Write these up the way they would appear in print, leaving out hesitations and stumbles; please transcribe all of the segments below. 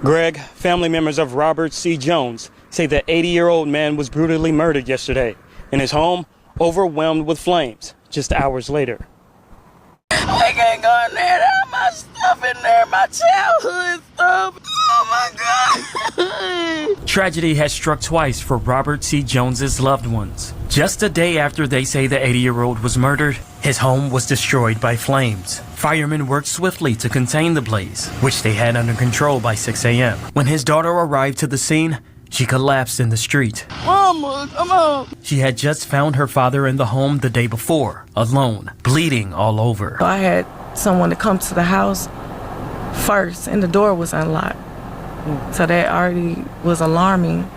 Greg, family members of Robert C. Jones say the 80-year-old man was brutally murdered yesterday in his home, overwhelmed with flames, just hours later. I can't go in there. There are my stuff in there, my childhood stuff. Oh my God. Tragedy has struck twice for Robert C. Jones's loved ones. Just a day after they say the 80-year-old was murdered, his home was destroyed by flames. Firemen worked swiftly to contain the blaze, which they had under control by 6 a.m. When his daughter arrived to the scene, she collapsed in the street. Mama, come on. She had just found her father in the home the day before, alone, bleeding all over. I had someone to come to the house first, and the door was unlocked. So that already was alarming,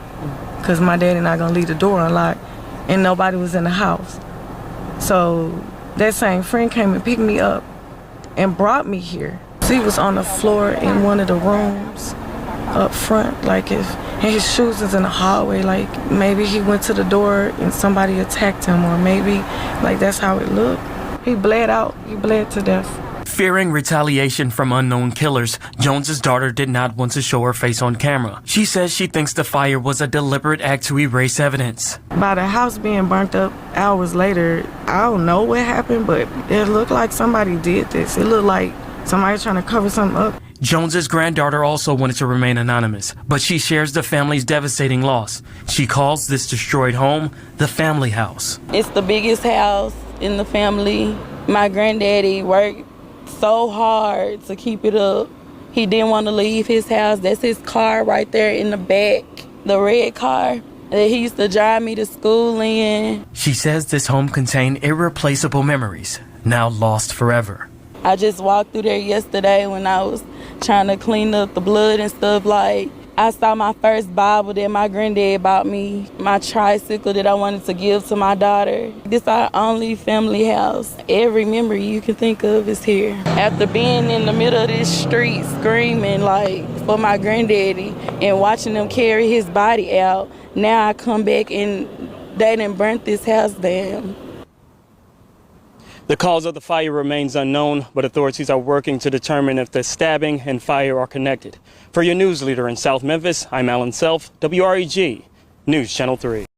because my daddy not gonna leave the door unlocked, and nobody was in the house. So that same friend came and picked me up and brought me here. He was on the floor in one of the rooms up front, and his shoes was in the hallway, like maybe he went to the door and somebody attacked him, or maybe that's how it looked. He bled out, he bled to death. Fearing retaliation from unknown killers, Jones's daughter did not want to show her face on camera. She says she thinks the fire was a deliberate act to erase evidence. By the house being burnt up hours later, I don't know what happened, but it looked like somebody did this. It looked like somebody trying to cover something up. Jones's granddaughter also wanted to remain anonymous, but she shares the family's devastating loss. She calls this destroyed home the family house. It's the biggest house in the family. My granddaddy worked so hard to keep it up. He didn't want to leave his house. That's his car right there in the back, the red car that he used to drive me to school in. She says this home contained irreplaceable memories, now lost forever. I just walked through there yesterday when I was trying to clean up the blood and stuff. I saw my first Bible that my granddad bought me, my tricycle that I wanted to give to my daughter. This is our only family house. Every memory you can think of is here. After being in the middle of this street screaming for my granddaddy and watching them carry his body out, now I come back and they done burnt this house down. The cause of the fire remains unknown, but authorities are working to determine if the stabbing and fire are connected. For your news leader in South Memphis, I'm Selph, WREG News Channel 3.